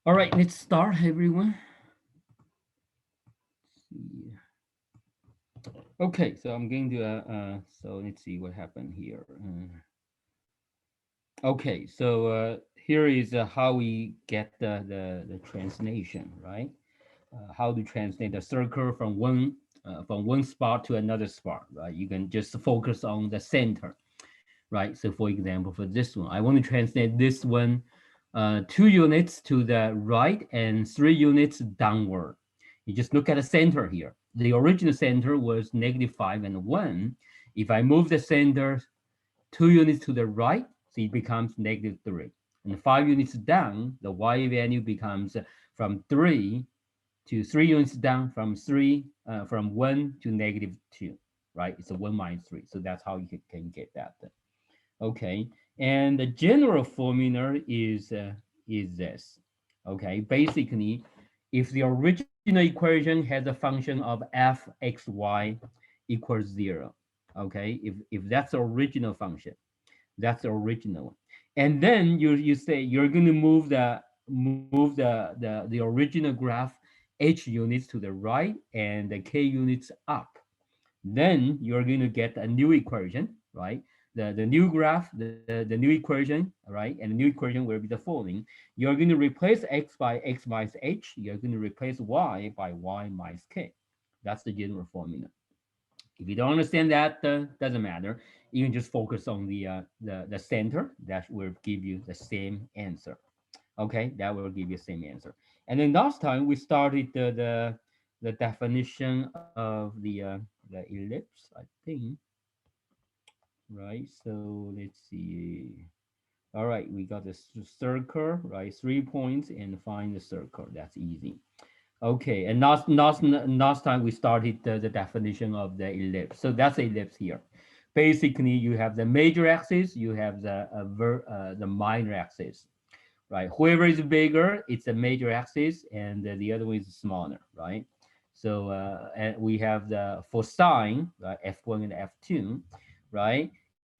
All right, let's start, everyone. Okay, so I'm going to, so let's see what happened here. Okay, so here is how we get the translation, right? How to translate the circle from one spot to another spot, right? You can just focus on the center, right? So for example, for this one, I want to translate this one 2 units to the right and 3 units downward. You just look at the center here. The original center was -5 and 1. If I move the center 2 units to the right, so it becomes -3. And 5 units down, the y value becomes from 3 to 3 units down, from 1 to -2, right? It's a 1 minus 3. So that's how you can get that. Okay, and the general formula is this. Okay, basically, if the original equation has a function of f(x,y) equals 0, okay, if that's the original function, that's the original one, and then you say you're going to move the original graph h units to the right and the k units up, then you're going to get a new equation, right? The new graph, the new equation, right? And the new equation will be the following. You're going to replace x by x minus h. You're going to replace y by y minus k. That's the general formula. If you don't understand that, doesn't matter. You can just focus on the center. That will give you the same answer. Okay, that will give you the same answer. And then last time we started the definition of the ellipse, I think, right? So let's see. All right, we got the circle, right? 3 points and find the circle. That's easy. Okay, and last time we started the definition of the ellipse. So that's the ellipse here. Basically, you have the major axis, you have the minor axis, right? Whoever is bigger, it's a major axis, and the other one is smaller, right? So and we have the for sine, right? F1 and F2, right?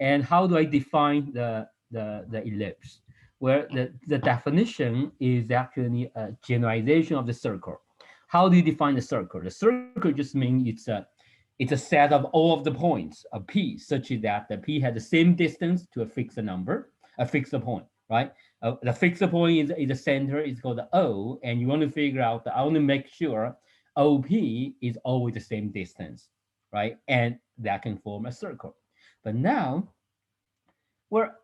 And how do I define the ellipse? Where the definition is actually a generalization of the circle. How do you define the circle? The circle just means it's a set of all of the points of P such that the P has the same distance to a fixed number, a fixed point, right? The fixed point is the center, is called the O, and you want to figure out, I want to make sure OP is always the same distance, right? And that can form a circle. But now, where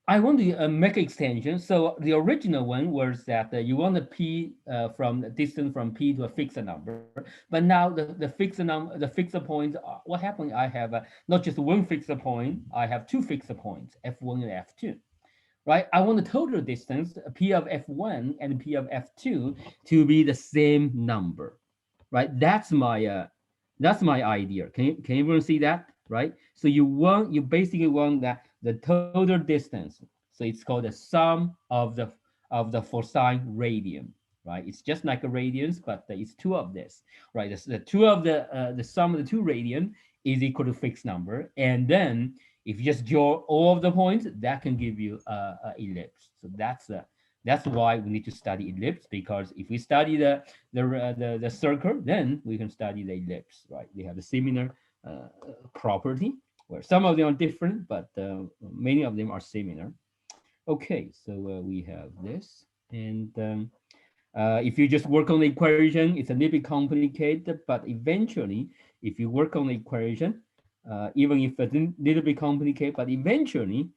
I want to make an extension. So the original one was that you want the P from the distance from P to a fixed number. But now the fixed points, what happened? I have not just one fixed point, I have two fixed points, F1 and F2, right? I want the total distance, P of F1 and P of F2, to be the same number, right? That's my idea. Can everyone see that, right? So you basically want that the total distance. So it's called the sum of the cosine radian, right? It's just like a radians, but it's two of this, right? The two of the sum of the two radian is equal to fixed number, and then if you just draw all of the points, that can give you a ellipse. So that's why we need to study ellipse, because if we study the circle, then we can study the ellipse, right? They have a similar property, where some of them are different, but many of them are similar. Okay, so we have this, and if you just work on the equation, it's a little bit complicated, but eventually, if you work on the equation, even if it's a little bit complicated, but eventually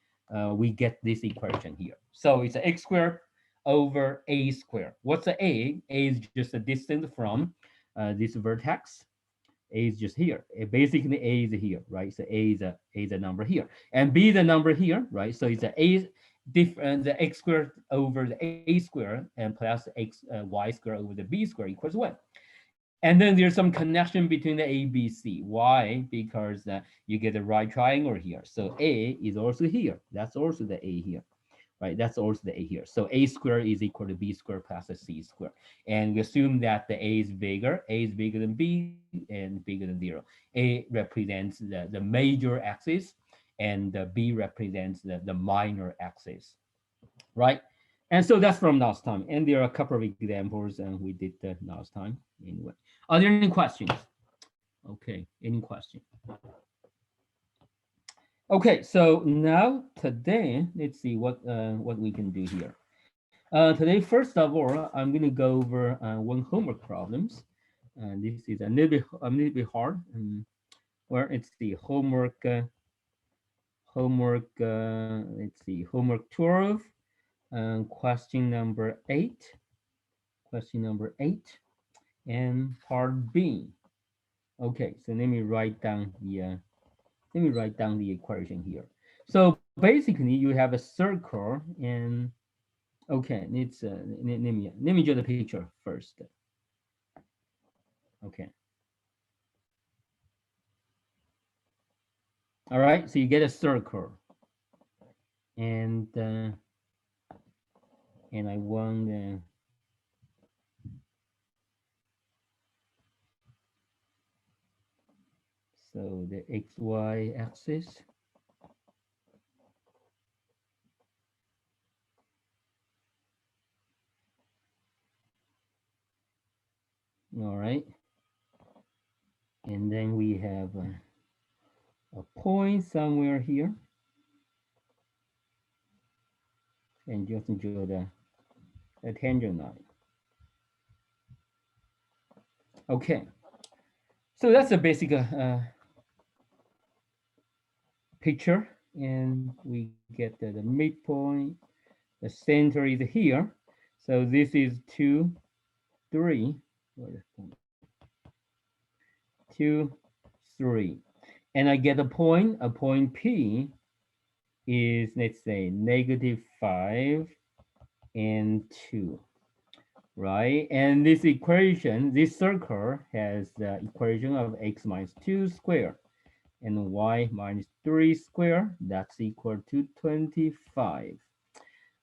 we get this equation here. So it's x squared over a squared. What's the a? A is just a distance from this vertex. A is just here. Basically, A is here, right? So A is a number here, and B is a number here, right? So it's a A different the x squared over the A squared and plus y squared over the B squared equals 1. And then there's some connection between the A, B, C. Why? Because you get the right triangle here. So A is also here. That's also the A here, right? That's also the A here. So A squared is equal to B squared plus a C squared. And we assume that the A is bigger than B and bigger than 0. A represents the major axis, and B represents the minor axis, right? And so that's from last time. And there are a couple of examples and we did that last time. Anyway, are there any questions? Okay, any question? Okay, so now today, let's see what we can do here. Today, first of all, I'm gonna go over one homework problems. This is a little bit hard. Where it's the let's see, homework 12, question number 8, question number 8, and part B. Okay, so let me write down the equation here. So basically, you have a circle, and okay, let me draw the picture first. Okay, all right. So you get a circle, and and I want so the XY axis. All right, and then we have a point somewhere here, and just draw the tangent line. Okay, so that's a basic picture, and we get the midpoint. The center is here, so this is 2, 3, 2, 3, and I get a point. A point P is, let's say, -5 and 2, right? And this equation, this circle has the equation of x minus 2 squared and y minus 3 squared. That's equal to 25.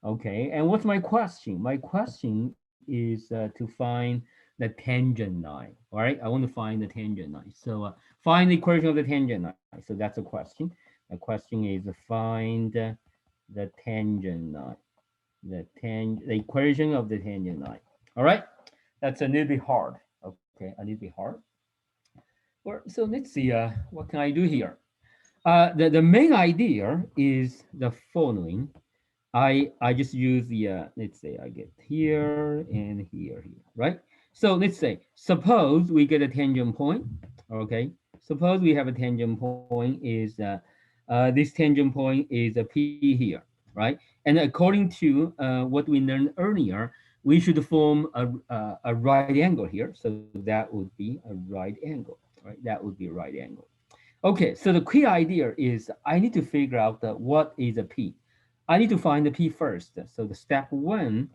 Okay, and what's my question? My question is to find the tangent line. All right, I want to find the tangent line. So find the equation of the tangent line. So that's a question. The question is find the tangent line. The equation of the tangent line. All right, that's a little bit hard. Okay, a little bit hard. Well, so let's see. What can I do here? The main idea is the following. I just use the let's say I get here and here, right? So let's say suppose we get a tangent point, okay? Suppose we have a tangent point is this tangent point is a p here, right? And according to what we learned earlier, we should form a right angle here. So that would be a right angle, right? That would be a right angle. Okay, so the key idea is I need to figure out what is a p. I need to find the p first. So the step one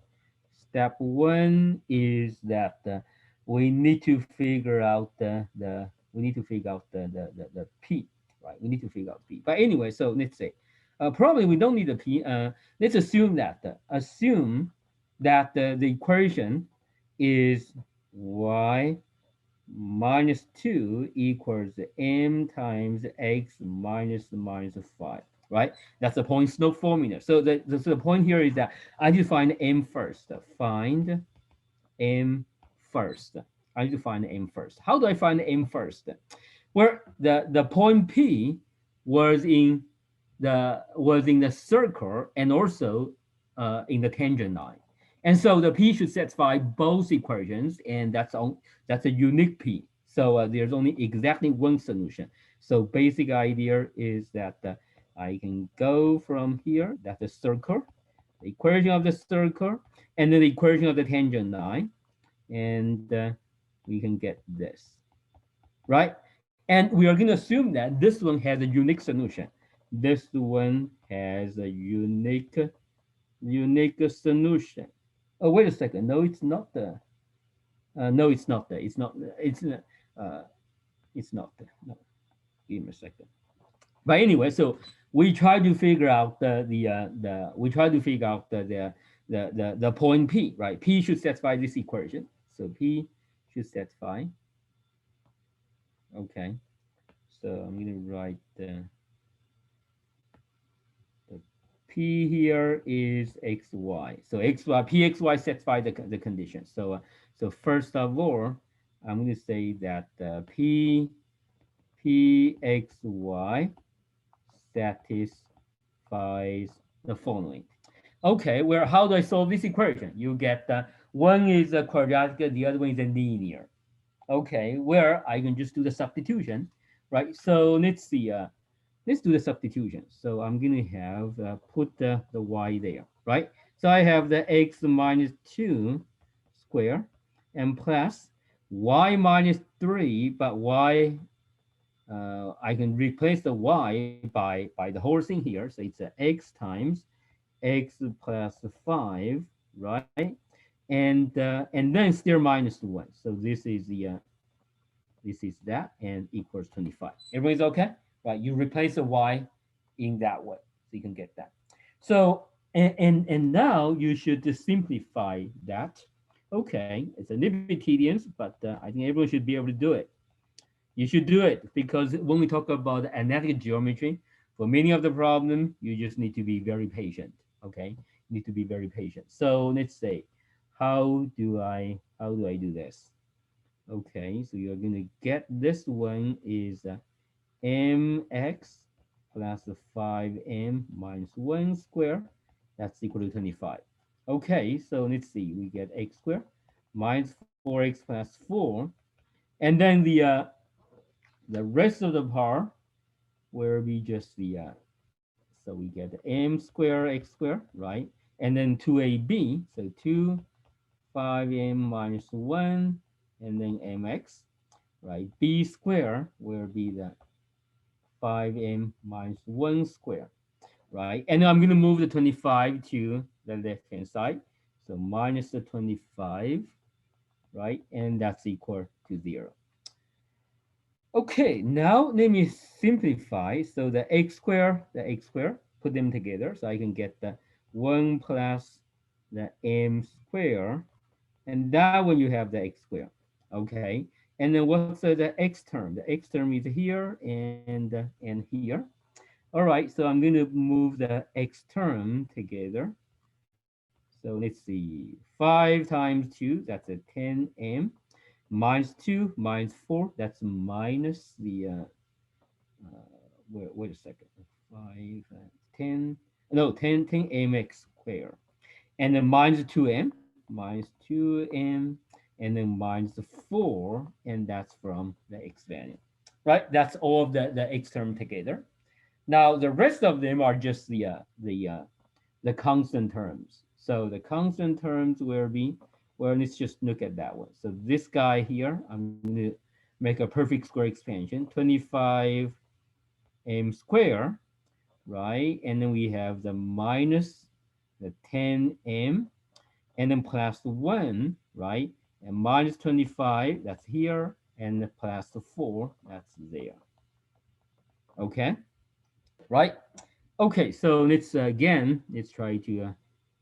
is that we need to figure out the p, right? We need to figure out p. But anyway, so let's say probably we don't need a p. Let's assume that the equation is y minus 2 equals m times x minus 5, right? That's the point slope formula. So the point here is that I need to find m first. Find m first. I need to find m first. How do I find m first? Where the point P was in the circle and also in the tangent line. And so the P should satisfy both equations, and that's a unique P. So there's only exactly one solution. So basic idea is that I can go from here, that's a circle, the equation of the circle, and then the equation of the tangent line, and we can get this, right? And we are going to assume that this one has a unique solution. This one has a unique solution. Oh, wait a second. No, it's not the. No, it's not the. It's not. Uh, it's not the. No, give me a second. But anyway, so we try to figure out the we try to figure out the point P, right? P should satisfy this equation. So P should satisfy. Okay. So I'm gonna write the P here is xy. So xy, pxy satisfy the condition. So first of all, I'm going to say that pxy satisfies the following. Okay, well, how do I solve this equation? You get one is a quadratic, the other one is a linear. Okay, where I can just do the substitution, right? So let's do the substitution. So I'm gonna have put the y there, right? So I have the x minus 2 square and plus y minus 3, but y I can replace the y by the whole thing here. So it's x times x plus 5, right? And then still minus 1. So this is that and equals 25. Everybody's okay? Right, you replace the y in that way. So you can get that. So, and now you should just simplify that. Okay, it's a little bit tedious, but I think everyone should be able to do it. You should do it because when we talk about analytic geometry, for many of the problem, you just need to be very patient. Okay, you need to be very patient. So let's say, how do I do this? Okay, so you're gonna get this one is mx plus 5m minus 1 square. That's equal to 25. Okay, so let's see. We get x squared minus 4x plus 4. And then the rest of the part will be just so we get m squared x squared, right? And then 2ab, so 2 5m minus 1, and then mx, right? B squared will be the 5m minus 1 squared, right? And I'm going to move the 25 to the left-hand side. So minus the 25, right? And that's equal to 0. Okay, now let me simplify. So the x squared, put them together so I can get the 1 plus the m squared. And that one you have the x squared. Okay, and then what's the x term? The x term is here and here. All right, so I'm going to move the x term together. So let's see, 5 times 2, that's a 10m, minus 2 minus 4, that's minus the, wait a second, 5, 10, no, 10mx squared. And then minus 2m, minus 2m, and then minus 4, and that's from the x value, right? That's all of the x term together. Now the rest of them are just the constant terms. So the constant terms will be, well, let's just look at that one. So this guy here, I'm going to make a perfect square expansion, 25 m squared, right? And then we have the minus the 10m, and then plus 1, right? And minus 25, that's here, and plus 4, that's there. Okay, right? Okay, so let's again, let's try to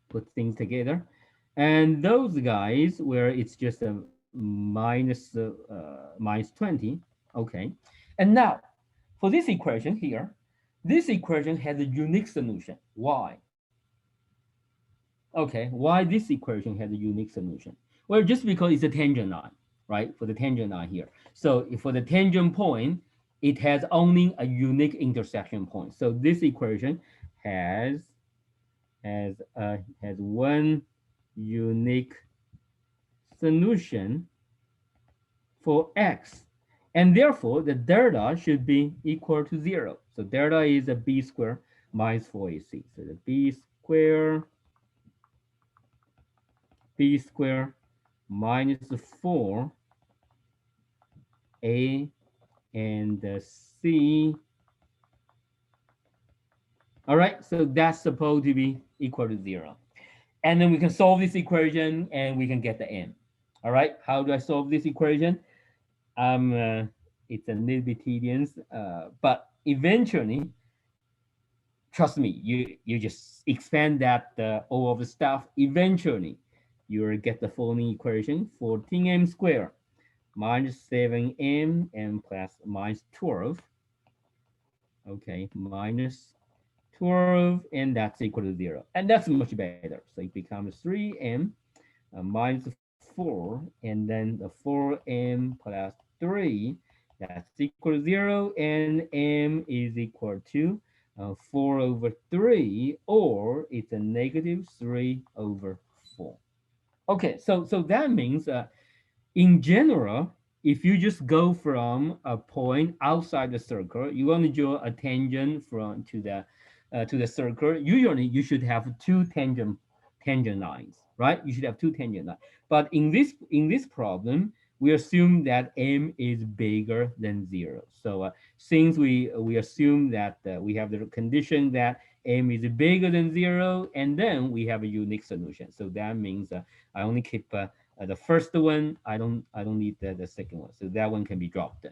put things together. And those guys where it's just a minus 20, okay. And now for this equation here, this equation has a unique solution. Why? Okay, why this equation has a unique solution? Well, just because it's a tangent line, right? For the tangent line here. So for the tangent point, it has only a unique intersection point. So this equation has has one unique solution for x, and therefore the delta should be equal to 0. So delta is a b squared minus 4ac. So the b squared minus 4a and c. All right, so that's supposed to be equal to 0. And then we can solve this equation and we can get the m. All right, how do I solve this equation? It's a little bit tedious, but eventually, trust me, you just expand that all of the stuff. Eventually, you'll get the following equation: 14m squared minus 7m and plus minus 12. Okay, minus 12, and that's equal to 0. And that's much better. So it becomes 3m minus 4, and then the 4m plus 3, that's equal to 0, and m is equal to 4 over 3, or it's a negative 3 over 4. Okay, so that means in general, if you just go from a point outside the circle, you want to draw a tangent from to the circle. Usually, you should have two tangent lines, right? You should have two tangent lines. But in this problem, we assume that m is bigger than 0. So since we assume that we have the condition that m is bigger than 0, and then we have a unique solution. So that means I only keep the first one. I don't need the second one. So that one can be dropped,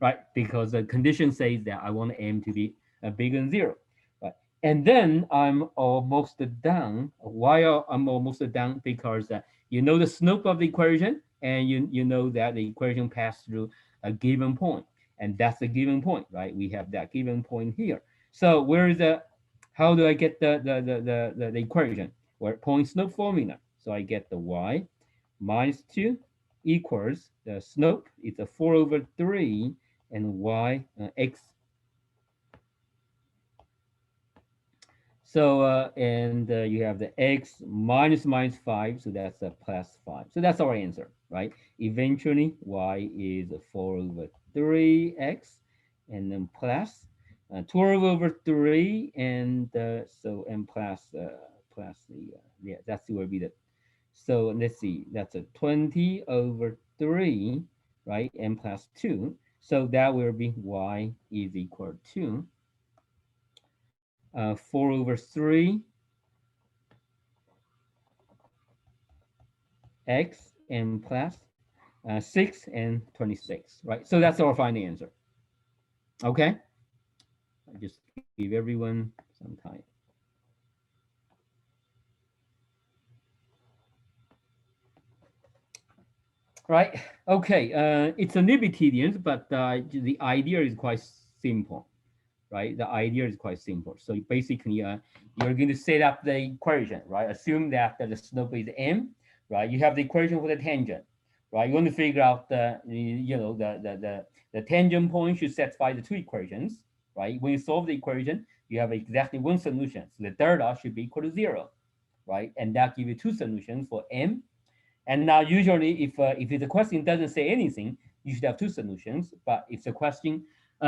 right? Because the condition says that I want m to be bigger than 0, right? And then I'm almost done. Why I'm almost done? Because you know the slope of the equation, and you know that the equation passed through a given point, and that's the given point, right? We have that given point here. So where is the how do I get the equation? Where point slope formula. So I get the y minus 2 equals the slope. It's a 4 over 3, and y x. So and you have the x minus 5, so that's a plus 5. So that's our answer, right? Eventually, y is 4 over 3x, and then plus 12 over 3, and so and plus the yeah, that's will be the. So let's see, that's a 20 over 3, right? And plus 2. So that will be y is equal to 4 over 3 x and plus 6 and 26, right? So that's our final answer. Okay, I just give everyone some time. Right. Okay. It's a little bit tedious, but the idea is quite simple, right? The idea is quite simple. So basically, you're going to set up the equation, right? Assume that the slope is m, right? You have the equation for the tangent, right? You want to figure out the tangent point should satisfy the two equations, right? When you solve the equation, you have exactly one solution. So the delta should be equal to 0, right? And that gives you two solutions for m. And now usually if the question doesn't say anything, you should have two solutions. But if the question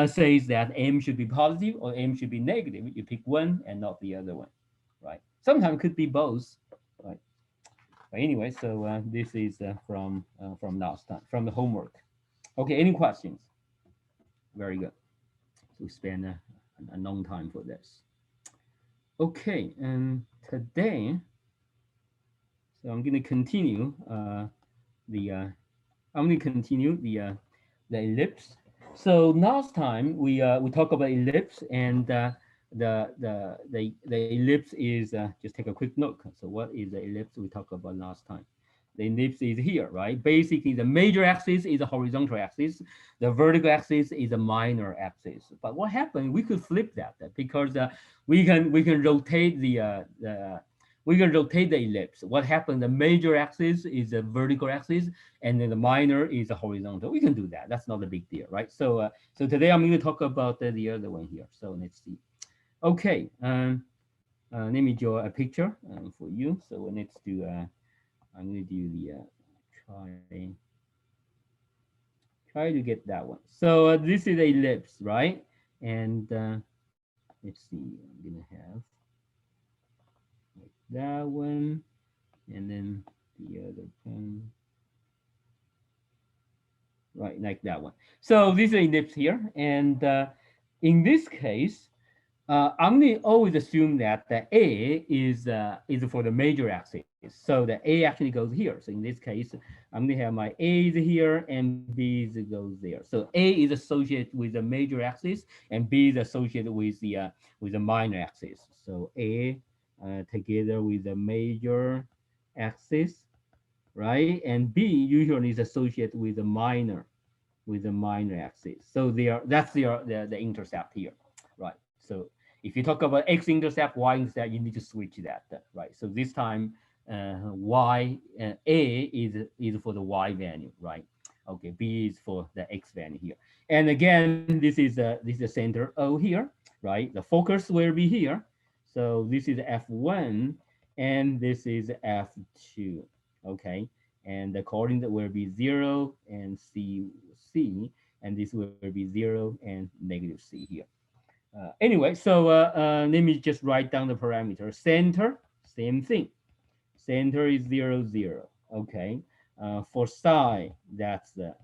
says that m should be positive or m should be negative, you pick one and not the other one, right? Sometimes it could be both, right? But anyway, so this is from last time, from the homework. Okay, any questions? Very good. So we spend a long time for this. Okay, and today, so I'm going to continue the I'm going to continue the ellipse. So last time we talked about ellipse, and the ellipse is just take a quick look. So what is the ellipse we talked about last time? The ellipse is here, right? Basically, the major axis is a horizontal axis. The vertical axis is a minor axis. But what happened? We could flip that because we can rotate we can rotate the ellipse. What happened? The major axis is a vertical axis, and then the minor is a horizontal. We can do that. That's not a big deal, right? So today I'm going to talk about the other one here. So let's see. Okay, let me draw a picture for you. So let's do. I'm going to do the try try to get that one. So this is a ellipse, right? And let's see. I'm going to have that one, and then the other one. Right, like that one. So this is a ellipse here, and in this case, I'm going to always assume that the A is for the major axis. So the A actually goes here. So in this case, I'm going to have my A is here and B is goes there. So A is associated with the major axis, and B is associated with the minor axis. So A together with the major axis, right? And B usually is associated with the minor axis. So they are that's the intercept here, right? So If you talk about x-intercept, y-intercept, you need to switch that, right? So this time, a is for the y value, right? Okay, b is for the x value here. And again, this is the center O here, right? The focus will be here. So this is f1, and this is f2. Okay, and the coordinate will be 0 and c, and this will be 0 and negative c here. Anyway, so let me just write down the parameter. Center, same thing. Center is 0, 0. Okay. For psi, that's a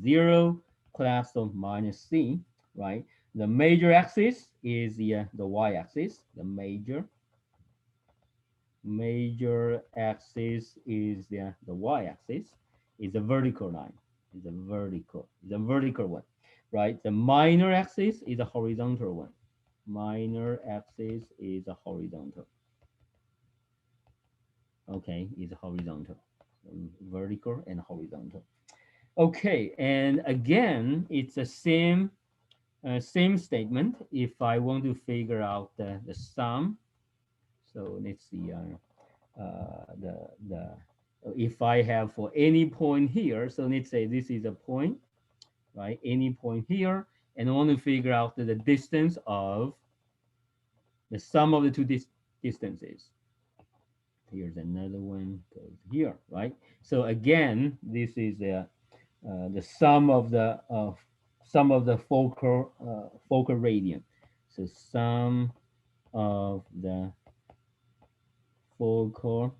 0 plus or minus c, right? The major axis is the y-axis. The major axis is the y-axis. Is a vertical line. Is a vertical one, right? The minor axis is a horizontal one. Minor axis is a horizontal. Okay, is horizontal, vertical and horizontal. Okay, and again, it's the same statement. If I want to figure out the sum, so let's see, the if I have for any point here, so let's say this is a point, right? Any point here, and I want to figure out the distance of the sum of the two distances. Here's another one goes here, right? So again, this is the sum of the focal radius. So sum of the focal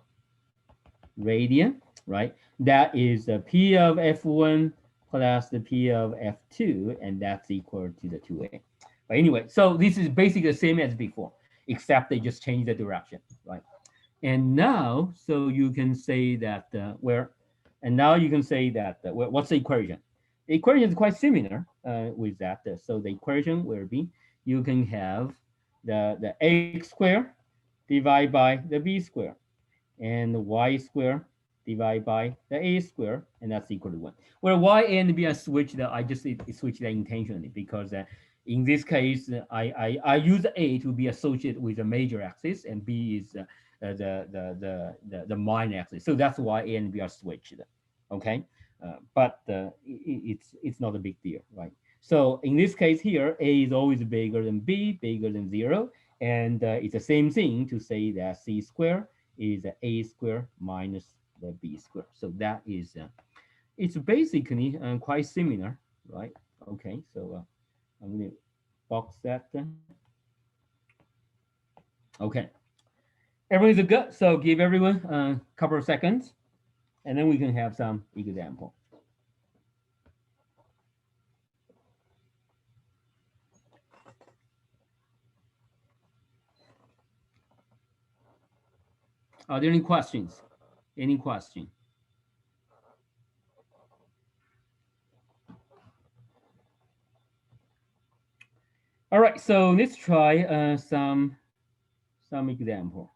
radius, right? That is the p of f1 plus the p of f2, and that's equal to the 2a. But anyway, so this is basically the same as before, except they just change the direction, right? And now, so you can say that and now you can say that what's the equation? The equation is quite similar with that. So the equation will be you can have the x squared divided by the b squared, and the y squared divided by the a squared, and that's equal to 1. Where y and b are switched, I just switched that intentionally because in this case, I use a to be associated with the major axis, and b is the minor axis. So that's why a and b are switched. Okay, but it's not a big deal, right? So in this case here, a is always bigger than b, bigger than 0, and it's the same thing to say that c squared is a squared minus the b squared. So that is it's basically quite similar, right? Okay, so I'm going to box that. Okay, everything's good. So give everyone a couple of seconds, and then we can have some example. Are there any questions? Any question? All right, so let's try some example.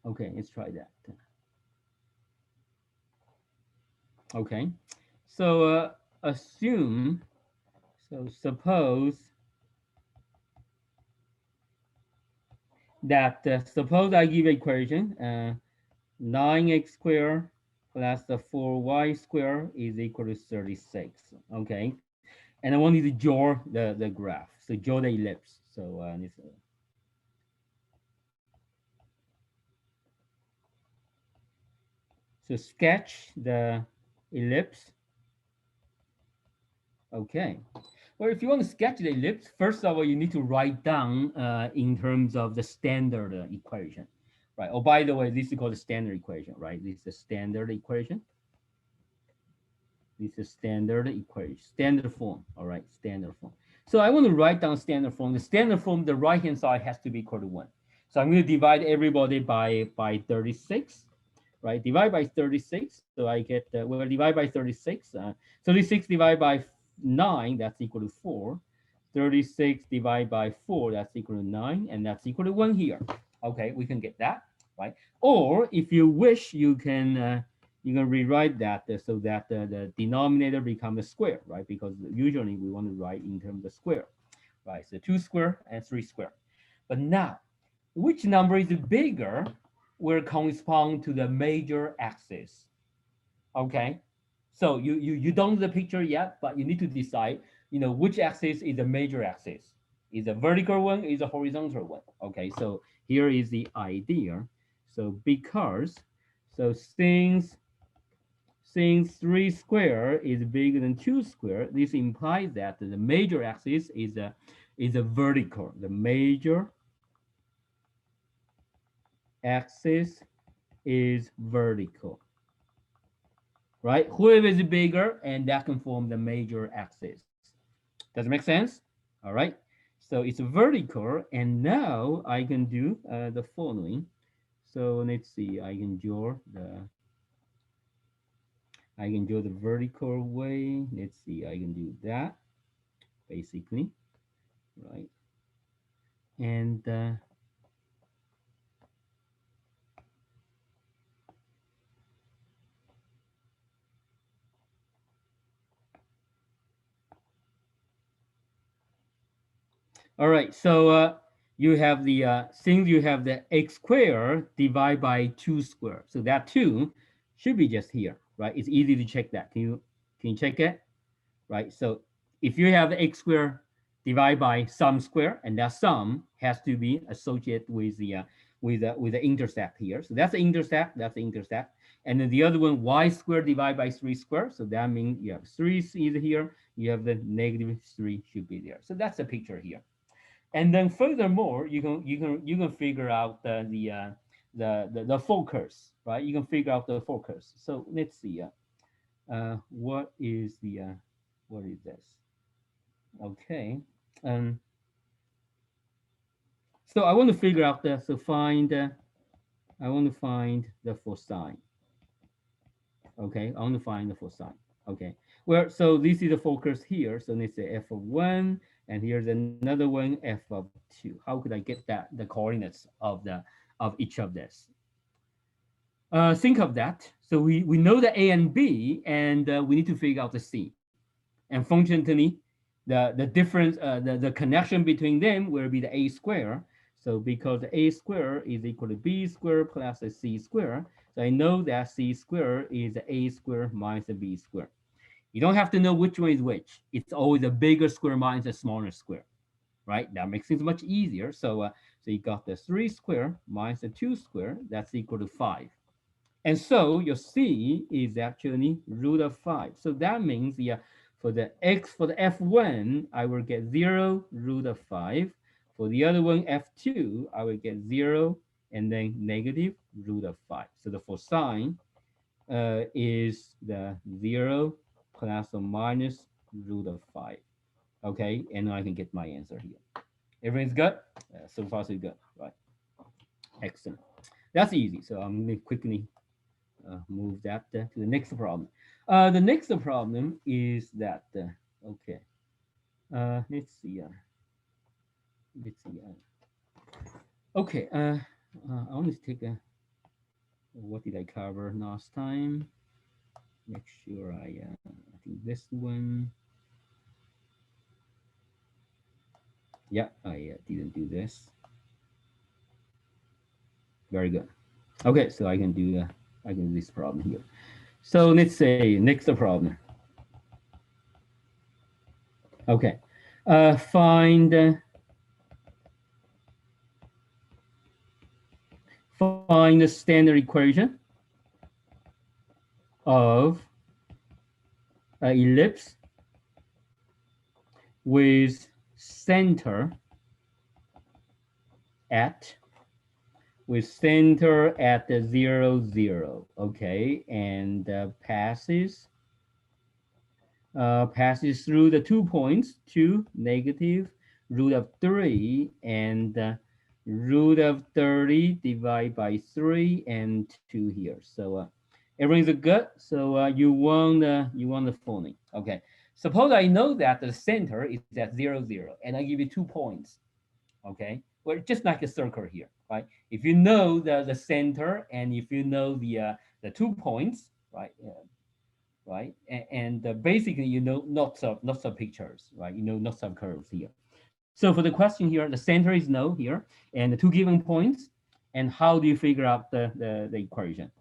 Okay, let's try that. Okay, so assume, so suppose I give equation 9x squared plus the 4y squared is equal to 36. Okay, and I want you to draw the graph. So draw the ellipse. So so sketch the ellipse. Okay. Well, if you want to sketch the ellipse, first of all, you need to write down in terms of the standard equation, right? Oh, by the way, this is called the standard equation, right? This is the standard equation. This is standard equation, standard form, all right, standard form. So I want to write down standard form. The standard form, the right-hand side has to be equal to 1. So I'm going to divide everybody by 36, right? Divide by 36. So I get, well, divide by 36. 36 divided by 9, that's equal to 4. 36 divided by 4, that's equal to 9. And that's equal to 1 here. Okay, we can get that, right? Or if you wish, you can rewrite that so that the denominator becomes a square, right? Because usually we want to write in terms of square, right? So 2 square and 3 square. But now, which number is bigger will correspond to the major axis. Okay, so you don't know the picture yet, but you need to decide, which axis is the major axis. Is a vertical one, is a horizontal one. Okay, so here is the idea. So since 3 square is bigger than 2 square, this implies that the major axis is a vertical. The major axis is vertical, right? Whoever is bigger, and that can form the major axis. Does it make sense? All right. So it's vertical, and now I can do the following. So let's see. I can draw the vertical way. Let's see. I can do that basically, right? And all right. So since you have the x squared divided by 2 squared, so that 2 should be just here, right? It's easy to check that. Can you check it? Right? So if you have x squared divided by sum square, and that sum has to be associated with the intercept here. So that's the intercept. That's the intercept. And then the other one, y squared divided by 3 squared. So that means you have 3 is here. You have the negative 3 should be there. So that's the picture here. And then furthermore, you can figure out the focus, right? You can figure out the focus. So let's see. What is this? Okay. Um. So I want to figure out the so find. I want to find the cosine. Okay. I want to find the cosine. Okay. Well, so this is the focus here. So let's say f of 1, and here's another one, f of 2. How could I get the coordinates of each of this? Think of that. So we know the a and b, and we need to figure out the c. And functionally, the difference, the connection between them will be the a square. So because a square is equal to b square plus a c square, so I know that c square is a square minus a b square. You don't have to know which one is which. It's always a bigger square minus a smaller square, right? That makes things much easier. So you got the 3 square minus the 2 square, that's equal to 5. And so your c is actually root of 5. So that means for the f1, I will get 0 root of 5. For the other one, f2, I will get 0 and then negative root of 5. So the cosine is the 0 plus or minus root of 5. Okay, and I can get my answer here. Everything's good? So far, so good, right? Excellent. That's easy. So I'm going to quickly move that to the next problem. The next problem is that, okay, let's see. Let's see. Okay, I want to take what did I cover last time? Make sure I think this one. Yeah, I didn't do this. Very good. Okay, so I can do this problem here. So let's say next problem. Okay, find the standard equation of ellipse with center at the 0, 0. Okay, and passes through the 2 points, 2 negative root of 3, and root of 30 divided by 3 and 2 here. So everything's good. So you want the phony. Okay. Suppose I know that the center is at 0, 0, and I give you 2 points. Okay. Well, just like a circle here, right? If you know the center, and if you know the 2 points, right? Right? And basically, lots of pictures, right? Lots of curves here. So for the question here, the center is no here, and the two given points, and how do you figure out the equation?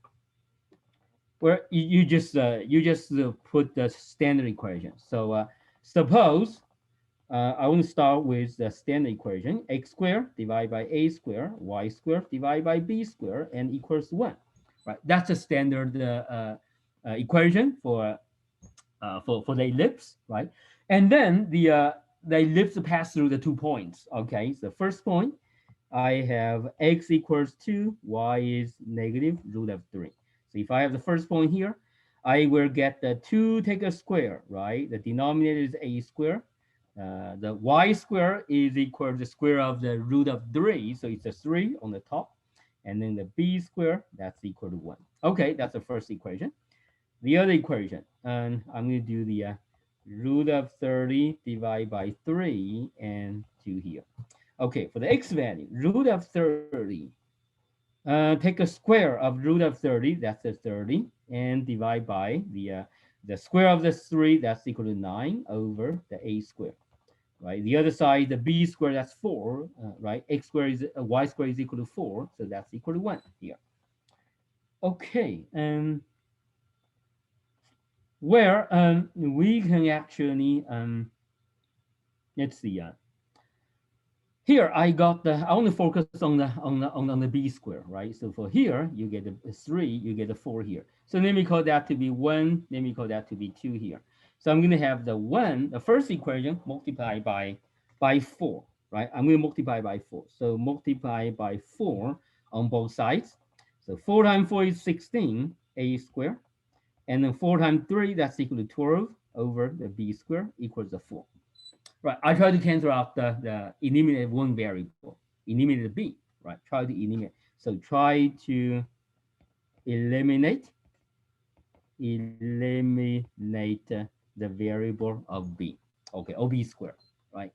Where you just put the standard equation. So suppose I want to start with the standard equation: x squared divided by a squared, y squared divided by b squared, and equals 1. Right? That's a standard equation for the ellipse, right? And then the ellipse pass through the 2 points. Okay, so first point, I have x equals 2, y is negative root of 3. So if I have the first point here, I will get the 2 take a square, right? The denominator is a square. The y square is equal to the square of the root of 3, so it's a 3 on the top. And then the b square, that's equal to 1. Okay, that's the first equation. The other equation, and I'm going to do the root of 30 divided by 3 and 2 here. Okay, for the x value, root of 30, take a square of root of 30, that's a 30, and divide by the square of the 3, that's equal to 9 over the a square, right? The other side, the b square, that's 4, right? X square is, y square is equal to 4, so that's equal to 1 here. Okay, and where we can actually let's see here I got the I want to focus on the b square, right? So for here you get a 3, you get a 4 here. So let me call that to be 1, let me call that to be 2 here. So I'm going to have the 1, the first equation, multiplied by 4, right? I'm going to multiply by 4. So multiply by 4 on both sides. So 4 times 4 is 16 a square. And then 4 times 3, that's equal to 12 over the b square equals the 4. Right, I try to cancel out the eliminate one variable, eliminate the b, right? Try to eliminate. So try to eliminate, eliminate the variable of b. Okay, or b squared, right?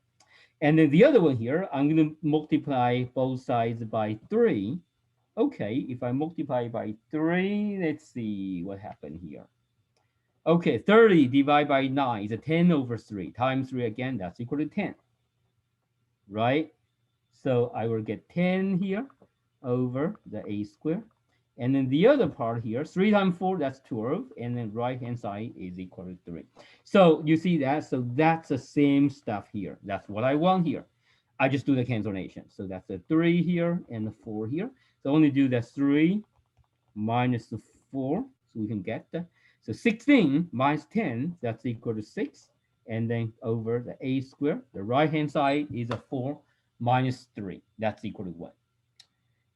And then the other one here, I'm going to multiply both sides by 3. Okay, if I multiply by 3, let's see what happened here. Okay, 30 divided by 9 is a 10 over 3 times 3 again, that's equal to 10, right? So I will get 10 here over the a square. And then the other part here, 3 times 4, that's 12. And then right-hand side is equal to 3. So you see that? So that's the same stuff here. That's what I want here. I just do the cancellation. So that's a 3 here and the 4 here. So only do the 3 minus the 4. So we can get the, so 16 minus 10, that's equal to 6. And then over the a square, the right-hand side is a 4 minus 3. That's equal to 1.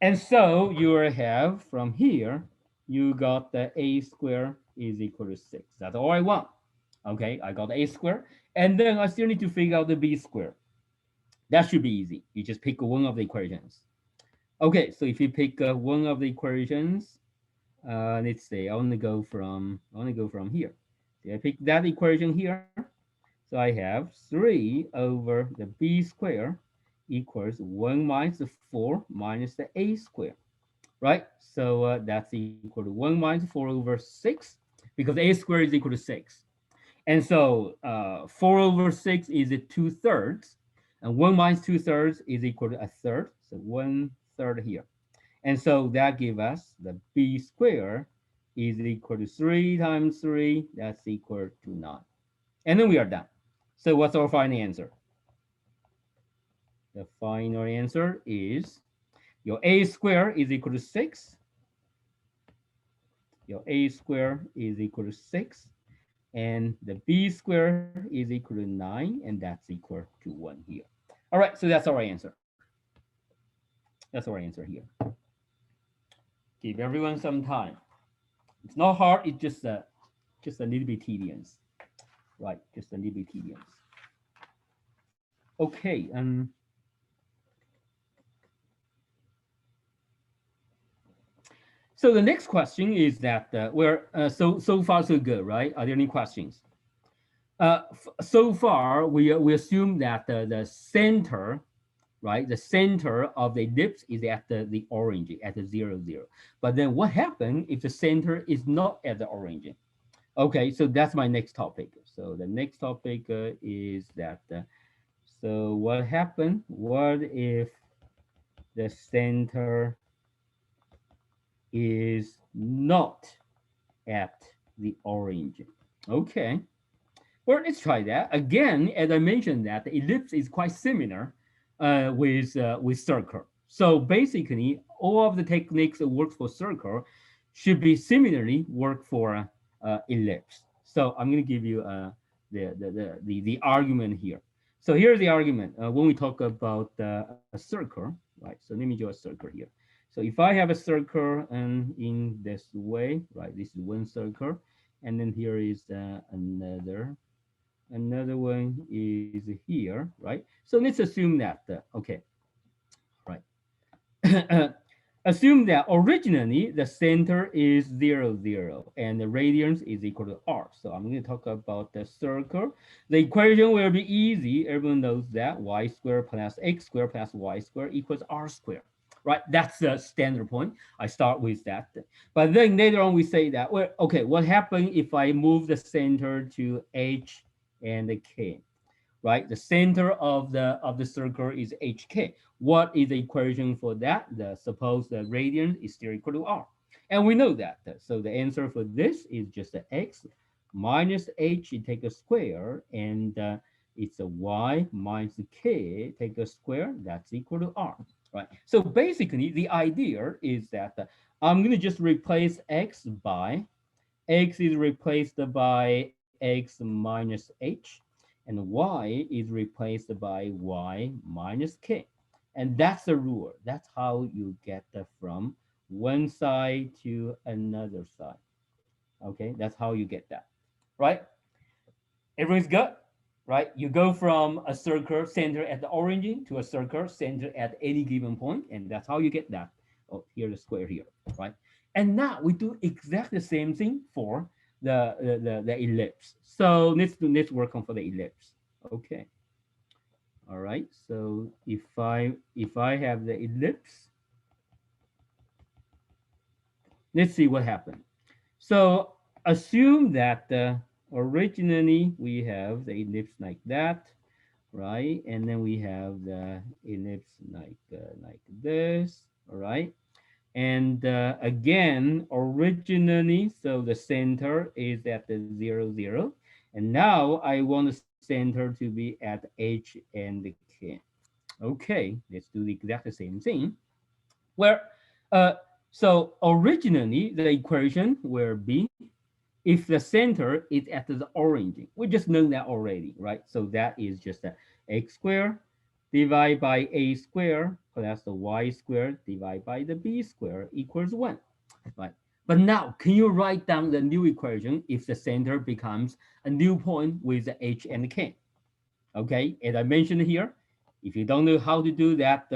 And so you will have from here, you got the a square is equal to 6. That's all I want. Okay, I got the a square. And then I still need to figure out the b square. That should be easy. You just pick one of the equations. Okay, so if you pick one of the equations, let's say I want to go from here. So I pick that equation here. So I have 3 over the b square equals 1 minus the 4 minus the a square, right? So that's equal to 1 minus 4 over 6, because a squared is equal to 6. And so 4 over 6 is a 2/3, and 1 minus 2/3 is equal to a third, so 1/3 here. And so that gives us the b square is equal to 3 times 3, that's equal to 9. And then we are done. So what's our final answer? The final answer is your a square is equal to 6. Your a square is equal to 6. And the b square is equal to 9. And that's equal to 1 here. All right, so that's our answer. That's our answer here. Give everyone some time. It's not hard. It's just a little bit tedious, right? Just a little bit tedious. Okay. So the next question is that we're so far so good, right? Are there any questions? So far we assume that the center, right? The center of the ellipse is at the origin, at the 0, 0. But then what happens if the center is not at the origin? Okay, so that's my next topic. So the next topic is that So what happened? What if the center is not at the origin? Okay. Well, let's try that again. As I mentioned, that the ellipse is quite similar with circle. So basically, all of the techniques that work for circle should be similarly work for ellipse. So I'm going to give you the argument here. So here's the argument when we talk about a circle, right? So let me draw a circle here. So if I have a circle and in this way, right? This is one circle, and then here is another one is here, right? So let's assume that, okay, right. Assume that originally the center is 0, 0, and the radians is equal to r. So I'm going to talk about the circle. The equation will be easy. Everyone knows that y squared plus x squared plus y squared equals r squared. Right, that's the standard point. I start with that. But then later on we say that, well, okay, what happens if I move the center to h and the k? Right? The center of the circle is HK. What is the equation for that? Suppose the radian is still equal to R. And we know that. So the answer for this is just the X minus H, you take a square, and it's a Y minus K, take a square, that's equal to R. Right? So basically, the idea is that I'm going to just replace X by X is replaced by X minus H, and Y is replaced by Y minus K. And that's the rule. That's how you get from one side to another side. Okay, that's how you get that. Right? Everyone's good? Right? You go from a circle center at the origin to a circle center at any given point, and that's how you get that. Oh, here's the square here, right? And now we do exactly the same thing for the ellipse. So let's work on for the ellipse. Okay. All right. So if I have the ellipse, let's see what happened. So assume that originally we have the ellipse like that, right? And then we have the ellipse like this, all right? And again, originally, so the center is at the 0, 0. And now I want the center to be at H and K. Okay, let's do the exact same thing. Where, uh, so originally the equation will be if the center is at the origin. We just know that already, right? So that is just a x squared divided by a squared plus the y squared divided by the b squared equals 1, right? But now, can you write down the new equation if the center becomes a new point with the h and k? Okay, as I mentioned here, if you don't know how to do that,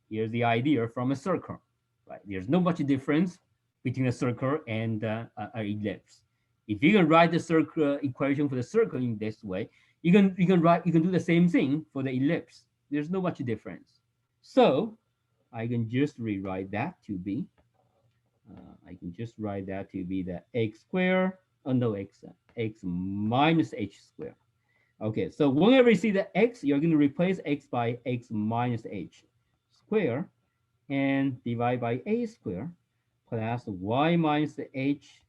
here's the idea from a circle, right? There's no much difference between a circle and an ellipse. If you can write the circle equation for the circle in this way, you can do the same thing for the ellipse. There's no much difference. So I can just rewrite that to be I can just write that to be the x squared, oh no, x minus h squared. Okay, so whenever you see the x, you're going to replace x by x minus h squared and divide by a squared plus y minus the h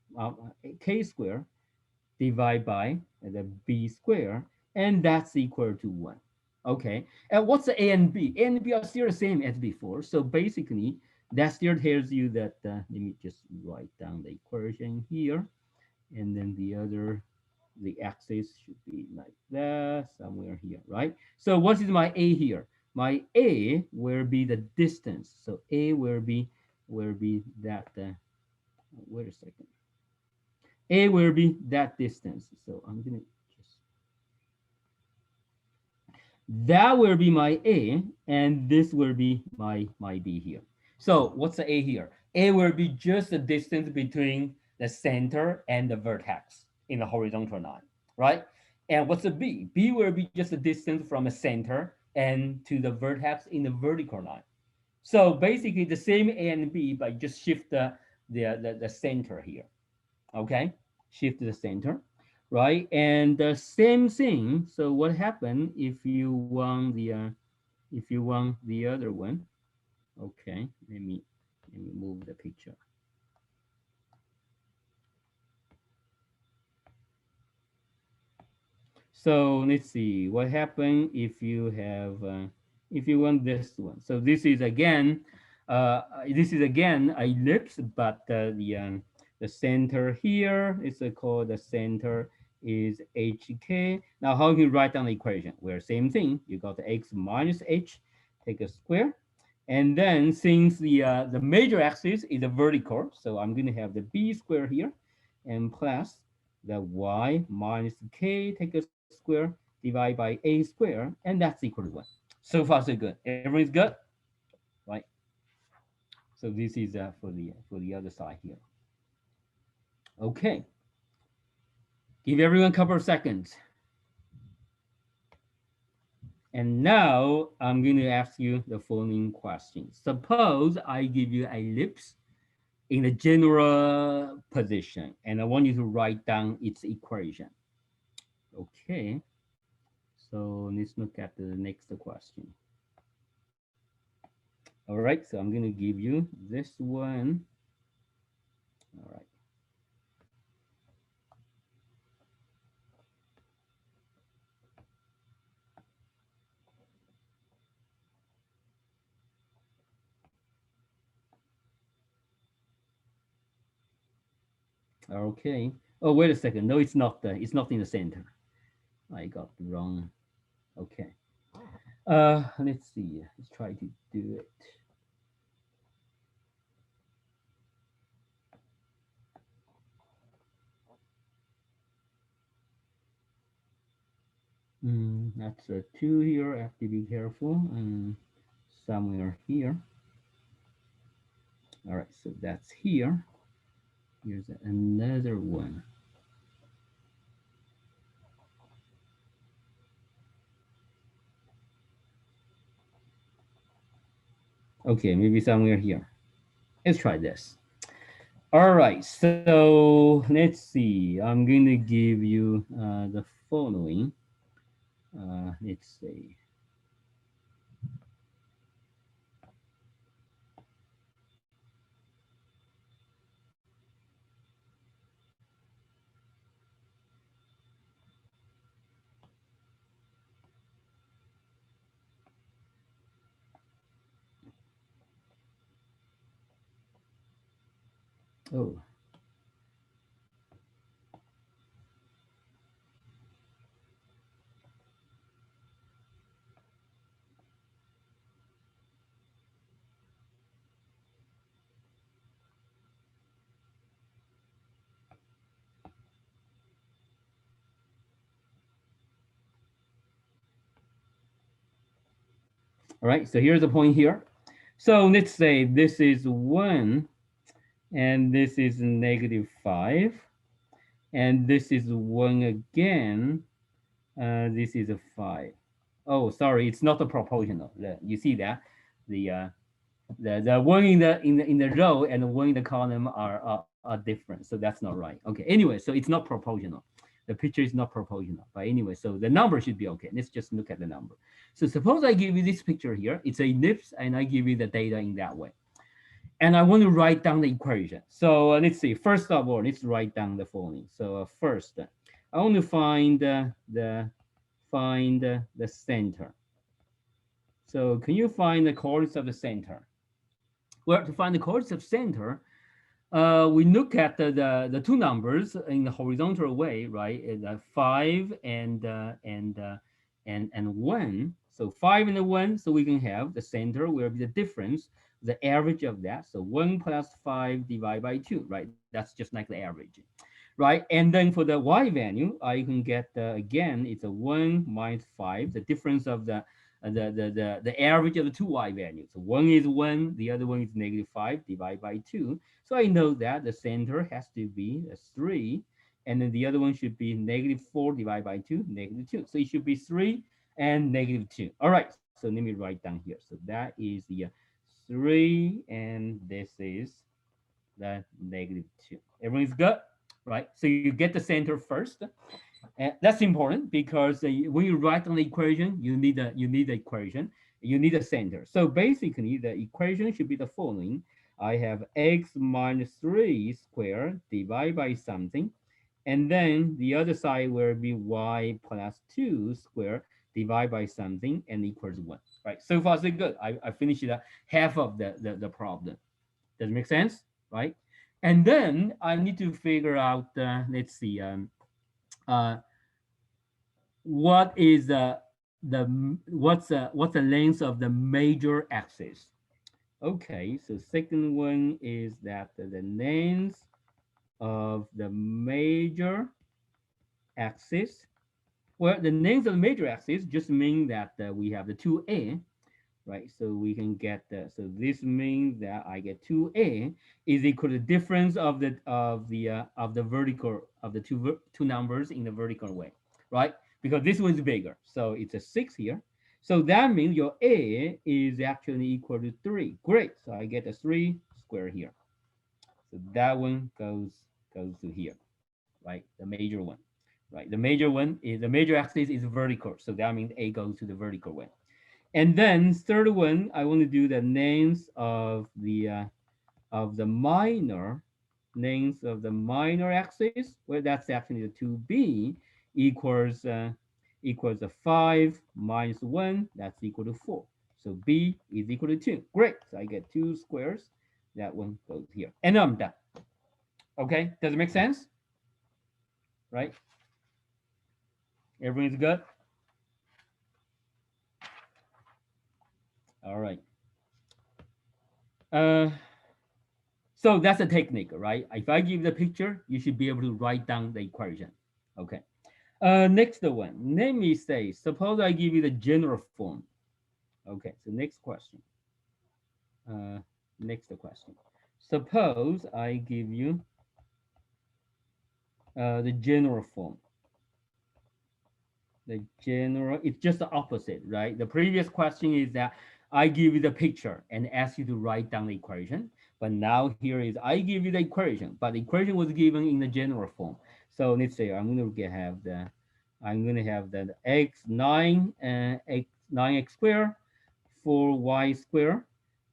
k squared divide by the b squared, and that's equal to 1. Okay, and what's the a and b? A and b are still the same as before. So basically, that still tells you that, let me just write down the equation here, and then the axis should be like that, somewhere here, right? So what is my a here? My a will be the distance. So a will be that, wait a second. A will be that distance. So I'm gonna just, that will be my A, and this will be my B here. So what's the A here? A will be just the distance between the center and the vertex in the horizontal line, right? And what's the B? B will be just the distance from the center and to the vertex in the vertical line. So basically the same A and B, but just shift the center here. Okay, shift the center. right? And the same thing. So what happened if you want the other one? Okay, let me move the picture. So let's see what happened if you want this one. So this is again a ellipse, but the center here is called the center is HK. Now how you write down the equation? Well, same thing. You got the x minus h, take a square, and then since the major axis is a vertical, so I'm going to have the b square here, and plus the y minus k, take a square, divide by a square, and that's equal to 1. So far, so good. Everyone's good? Right? So this is for the other side here. Okay. Give everyone a couple of seconds. And now I'm going to ask you the following question. Suppose I give you a ellipse in a general position, and I want you to write down its equation. Okay. So let's look at the next question. All right, so I'm going to give you this one. All right. Okay. Oh, wait a second. No, it's not. It's not in the center. I got the wrong. Okay. Let's see. Let's try to do it. That's a two here. I have to be careful. Somewhere here. All right. So that's here. Here's another one. Okay, maybe somewhere here. Let's try this. All right, so let's see. I'm going to give you the following. Let's see. Oh, all right. So here's the point here. So let's say this is 1, and this is -5, and this is 1 again. This is a 5. Oh, sorry, it's not a proportional. You see that the the one in the row and the one in the column are different, so that's not right. Okay, anyway, so it's not proportional. The picture is not proportional, but anyway, so the number should be okay. Let's just look at the number. So suppose I give you this picture here. It's a ellipse, and I give you the data in that way, and I want to write down the equation. So let's see. First of all, let's write down the following. So first, I want to find the center. So can you find the coordinates of the center? Well, to find the coordinates of center, we look at the two numbers in the horizontal way, right? 5 and 1. So 5 and 1, so we can have the center will be the difference, the average of that. So 1 plus 5 divided by 2, right? That's just like the average, right? And then for the y value, I can get, again, it's a 1 minus 5, the difference of the average of the two y values. So one is 1, the other one is -5 divided by 2. So I know that the center has to be a 3, and then the other one should be -4 divided by 2, -2. So it should be 3 and -2. All right, so let me write down here. So that is the 3, and this is the -2. Everyone's good, right? So you get the center first. And that's important because when you write an equation, you need the equation, you need a center. So basically, the equation should be the following: I have x minus 3 squared divided by something, and then the other side will be y plus 2 squared divided by something and equals 1. Right? So far, so good. I finished half of the problem. Does it make sense? Right? And then I need to figure out, let's see, uh, what is what's the length of the major axis? Okay, so second one is that the length of the major axis. Well, the length of the major axis just means that we have the 2a, right? So we can get so this means that I get 2a is equal to the difference of the vertical of the two numbers in the vertical way, right? Because this one is bigger, so it's a 6 here. So that means your a is actually equal to 3. Great. So I get a 3 square here. So that one goes to here, right? The major one, right? The major axis is vertical, so that means a goes to the vertical way. And then third one, I want to do the names of the minor axis. Well, that's actually the 2b equals equals a 5 minus 1. That's equal to 4. So b is equal to 2. Great. So I get 2 squares. That one goes here. And I'm done. Okay. Does it make sense? Right? Everything's good? All right. Uh, So that's a technique, right? If I give the picture, you should be able to write down the equation. Okay. Next one. Let me say, suppose I give you the general form. Okay. So next question. Uh, next question. Suppose I give you the general form. The general, it's just the opposite, right? The previous question is that I give you the picture and ask you to write down the equation. But now here is I give you the equation, but the equation was given in the general form. So let's say I'm gonna have the x 9x for y squared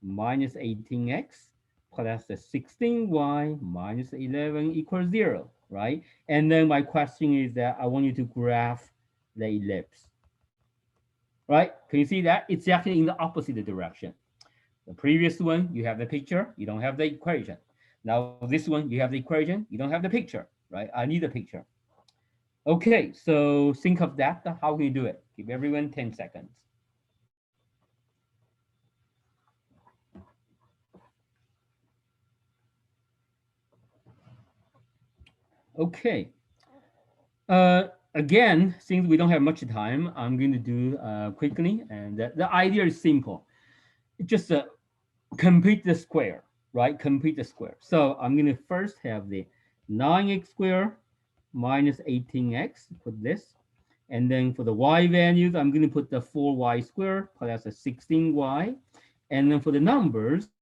minus 18x plus the 16y minus 11 equals 0, right? And then my question is that I want you to graph the ellipse, right? Can you see that? It's actually in the opposite direction. The previous one, you have the picture, you don't have the equation. Now this one, you have the equation, you don't have the picture, right? I need a picture. Okay, so think of that. How can you do it? Give everyone 10 seconds. Okay. Again, since we don't have much time, I'm going to do quickly. And the idea is simple. Just complete the square, right? Complete the square. So I'm going to first have the 9x squared minus 18x, put this. And then for the y values, I'm going to put the 4y squared plus a 16y. And then for the numbers, I'm going to put the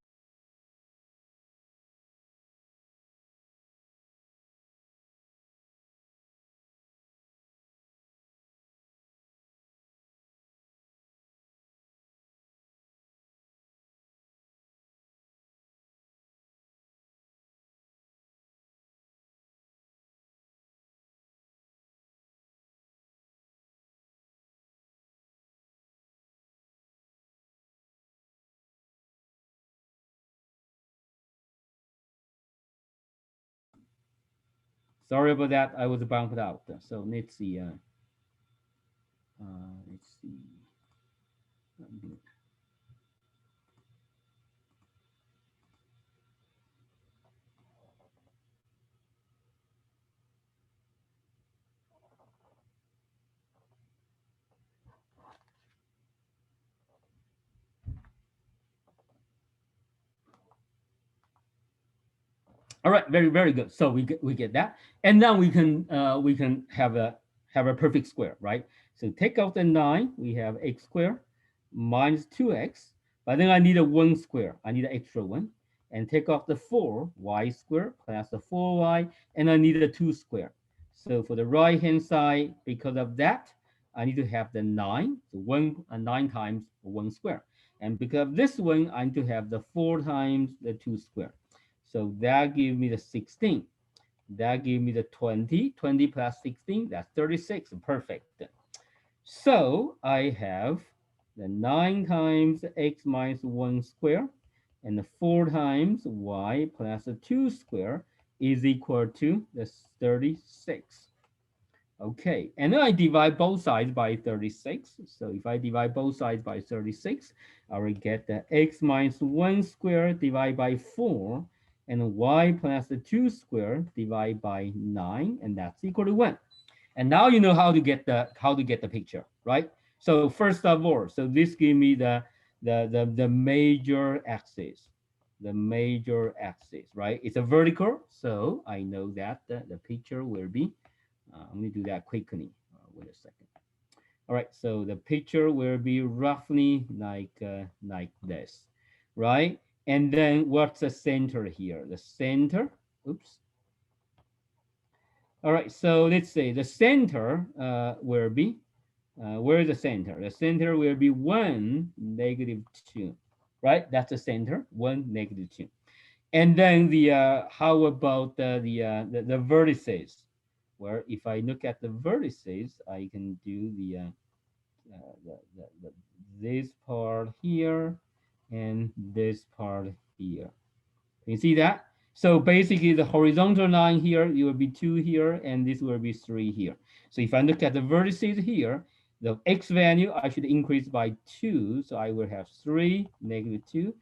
sorry about that. I was bounced out. So let's see. Let's see. All right, very very good. So we get that, and now we can have a perfect square, right? So take out the 9, we have x squared minus 2x, but then I need a 1 square. I need an extra one, and take off the 4, y squared plus the 4y, and I need a 2 squared. So for the right hand side, because of that, I need to have the 9, so 9 times 1 squared. And because of this one, I need to have the 4 times the 2 squared. So that gives me the 16. That gives me the 20. 20 plus 16, that's 36. Perfect. So I have the 9 times x minus 1 square and the 4 times y plus the 2 square is equal to the 36. Okay, and then I divide both sides by 36. So if I divide both sides by 36, I will get the x minus 1 square divided by 4 and y plus the 2 square divided by 9, and that's equal to 1. And now you know how to get the picture, right? So first of all, so this give me the major axis, right? It's a vertical, so I know that the picture will be. I'm gonna do that quickly. Wait a second. All right, so the picture will be roughly like this, right? And then what's the center here? The center. Oops. All right, so let's say the center will be, where is the center? The center will be 1, -2, right? That's the center, 1, -2. And then how about the vertices? Where if I look at the vertices, I can do this part here and this part here. You see that? So basically the horizontal line here, it will be 2 here, and this will be 3 here. So if I look at the vertices here, the x value, I should increase by 2. So I will have 3, -2.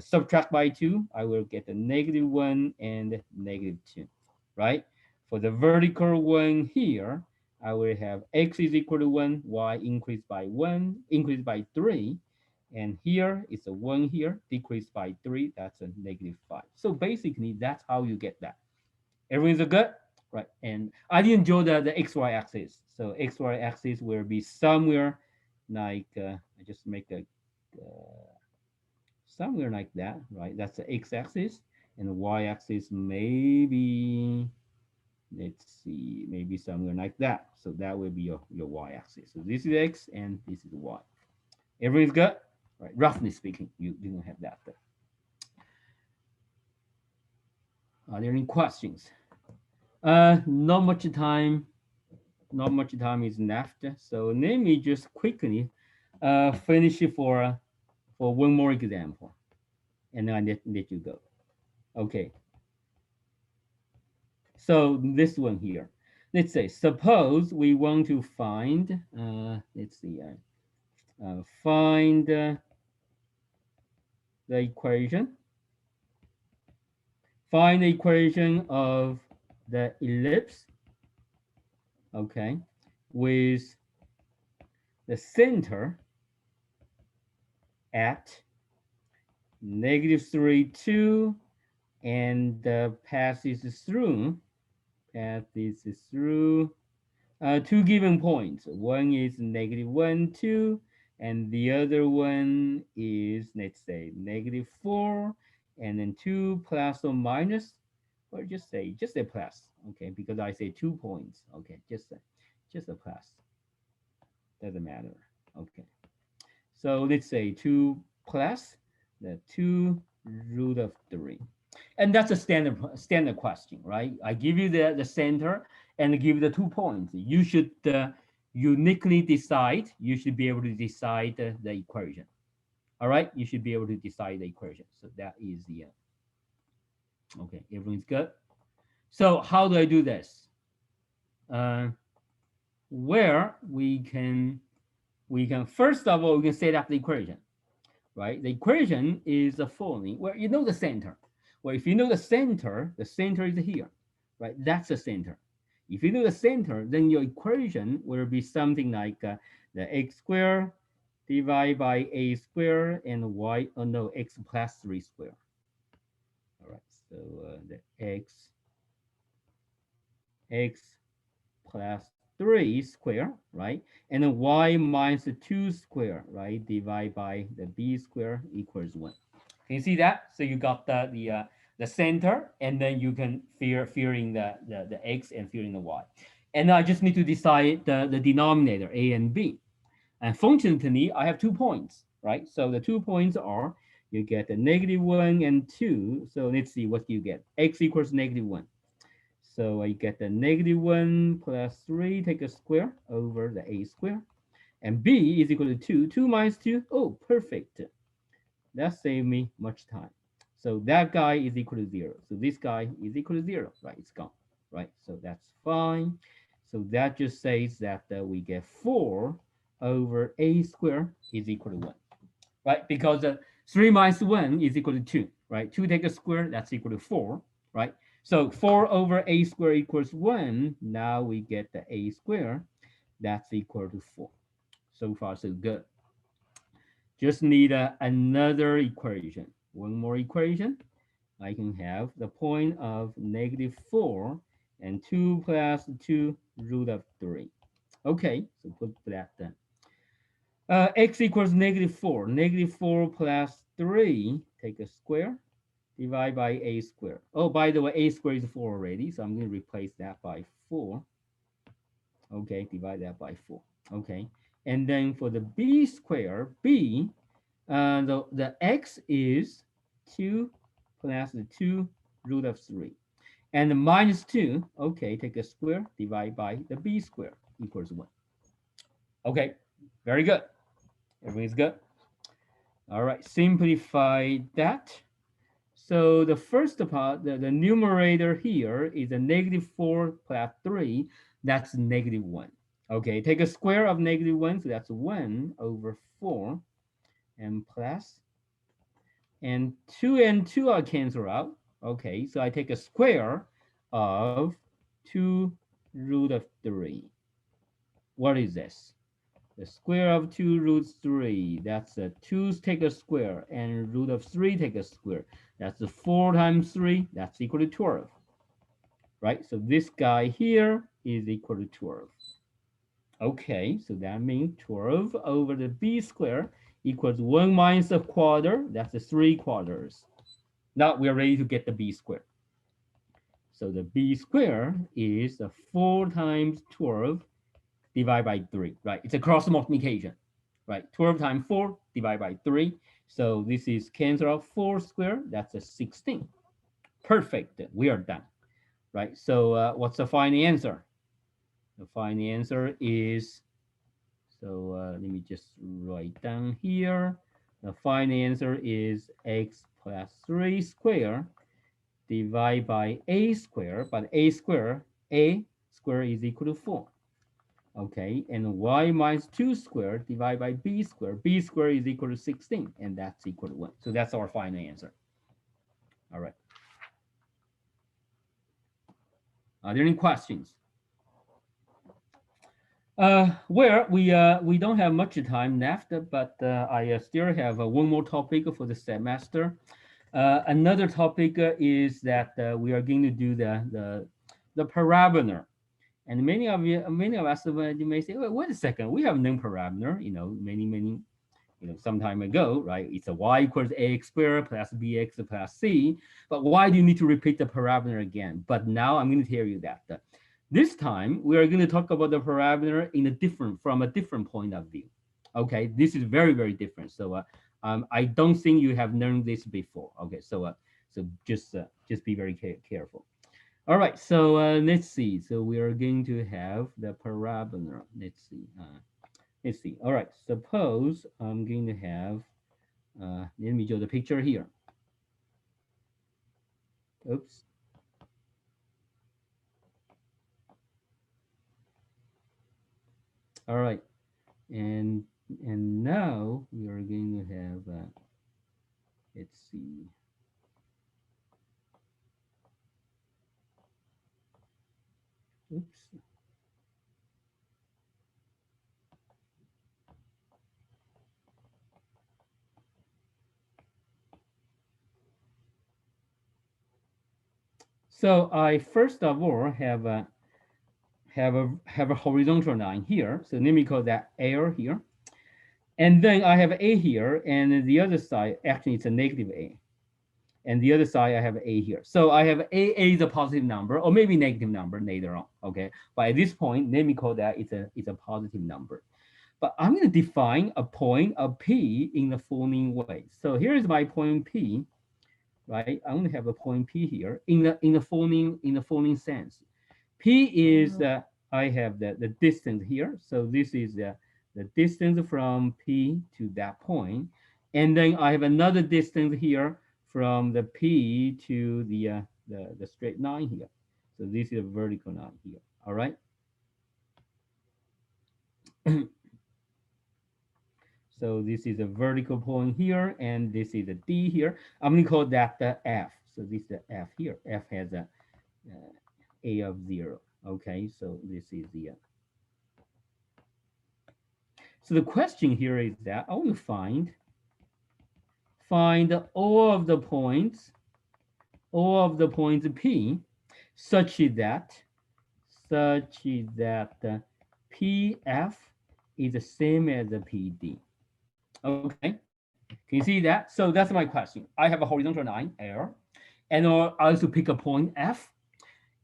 Subtract by 2, I will get the -1 and -2, right? For the vertical one here, I will have x is equal to 1, y increase by 1, increase by 3, and here it's a 1 here, decreased by 3, that's a -5. So basically, that's how you get that. Everything's good? Right. And I didn't draw the XY axis. So XY axis will be somewhere like, I just make a, somewhere like that, right? That's the X axis. And the Y axis, maybe, let's see, maybe somewhere like that. So that will be your Y axis. So this is X and this is Y. Everything's good? Right. Roughly speaking, you don't have that. Are there any questions? Not much time. Not much time is left. So let me just quickly finish it for one more example, and then I let you go. Okay. So this one here. Let's say suppose we want to find. Let's see. Find the equation. Find the equation of the ellipse. Okay, with the center at -3, 2, and passes through two given points. One is -1, 2, and the other one is, let's say, -4, and then 2 plus or minus, or just a plus, okay, because I say 2 points, okay, just a plus, doesn't matter, okay. So let's say 2 plus the 2 root of 3. And that's a standard question, right? I give you the center and give you the 2 points. You should uniquely decide. You should be able to decide the equation. All right, you should be able to decide the equation. So that is the okay. Everyone's good. So how do I do this? Uh, where we can first of all we can set up the equation, right? The equation is the following. Where you know the center. Well, if you know the center is here, right? That's the center. If you know the center, then your equation will be something like the x squared divided by a squared and y, oh no, x plus 3 squared. All right, so the x plus 3 square, right? And then y minus 2 square, right? Divided by the b square equals 1. Can you see that? So you got the center, and then you can fearing the x and fearing the y. And I just need to decide the denominator, a and b. And fortunately, I have 2 points, right? So the 2 points are you get a -1 and 2. So let's see, what do you get? X equals -1. So I get the -1 plus 3, take a square over the a square. And b is equal to 2. 2 minus 2, oh, perfect. That saved me much time. So that guy is equal to 0. So this guy is equal to 0, right? It's gone, right? So that's fine. So that just says that we get 4 over a squared is equal to 1, right? Because 3 minus 1 is equal to 2, right? 2 take a square, that's equal to 4, right? So 4 over a squared equals 1. Now we get the a squared, that's equal to 4. So far, so good. Just need another equation. One more equation. I can have the point of -4 and 2 plus 2 root of 3. Okay, so put that then. X equals -4. -4 plus 3, take a square, divide by a squared. Oh, by the way, a squared is 4 already, so I'm going to replace that by 4. Okay, divide that by 4. Okay, and then for the b squared, b, the x is 2 plus the 2 root of 3. And the -2, okay, take a square, divide by the b squared equals 1. Okay, very good. Everything's good. All right, simplify that. So the first part, the numerator here is a -4 plus 3. That's -1. Okay, take a square of -1, so that's 1 over 4, and plus, and 2 and 2 are cancel out. Okay, so I take a square of 2 root of 3. What is this? The square of 2 root 3. That's a 2 take a square, and root of 3 take a square. That's a 4 times 3. That's equal to 12. Right? So this guy here is equal to 12. Okay, so that means 12 over the b square equals 1 minus a quarter. That's a 3 quarters. Now we're ready to get the b square. So the b square is 4 times 12 divided by 3, right? It's a cross multiplication, right? 12 times 4 divided by 3. So this is cancel out 4 squared. That's a 16. Perfect. We are done, right? So what's the final answer? The final answer is, so let me just write down here. The final answer is x plus 3 squared divided by a squared, but a squared is equal to 4. Okay, and y minus 2 squared divided by b squared. B squared is equal to 16, and that's equal to 1. So that's our final answer. All right. Are there any questions? Well, we don't have much time left, but I still have one more topic for the semester. Another topic is that we are going to do the parabola. And many of us, you may say, well, wait a second, we have known parabola, many, some time ago, right? It's a y equals ax squared plus bx plus c. But why do you need to repeat the parabola again? But now I'm going to tell you that this time we are going to talk about the parabola from a different point of view. Okay, this is very, very different. So I don't think you have learned this before. Okay, so just be very careful. All right, so let's see. So we are going to have the parabola. Let's see. Let's see. All right, suppose I'm going to have, let me show the picture here. Oops. All right, and now we are going to have, let's see. Oops. So I first of all have a horizontal line here. So let me call that L here. And then I have A here, and the other side, actually it's a negative A. and the other side I have a here. So I have a is a positive number or maybe negative number later on. Okay, but at this point, let me call that it's a positive number. But I'm going to define a point of P in the following way. So here is my point P, right? I'm going to have a point P here in the following sense. P is I have the distance here. So this is the distance from P to that point. And then I have another distance here from the P to the straight line here. So this is a vertical line here. All right. So this is a vertical point here, and this is a D here. I'm going to call that the F. So this is the F here. F has a of 0. Okay, so this is the so the question here is that I want to find all of the points P such that PF is the same as the PD. Okay, can you see that? So that's my question. I have a horizontal line L, and I also pick a point F,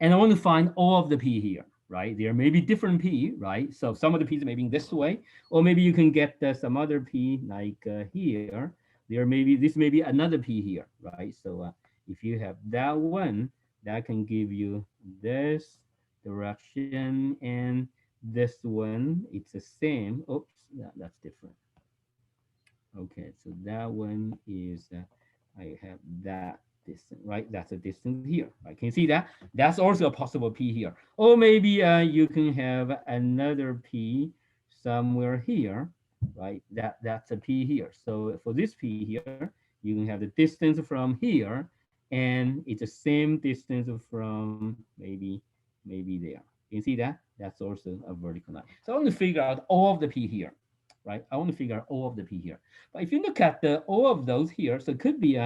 and I want to find all of the P here, right? There may be different P, right? So some of the P's may be this way, or maybe you can get some other P like here. There may be this may be another P here, right? So if you have that one, that can give you this direction, and this one, it's the same. Oops, that's different. Okay, so that one is I have that distance, right? That's a distance here. Right? Can you see that? That's also a possible P here. Or maybe you can have another P somewhere here, right? That's a P here. So for this P here, you can have the distance from here, and it's the same distance from maybe there. Can you see that? That's also a vertical line. So I want to figure out all of the P here, right? I want to figure out all of the P here. But if you look at the all of those here, so it could be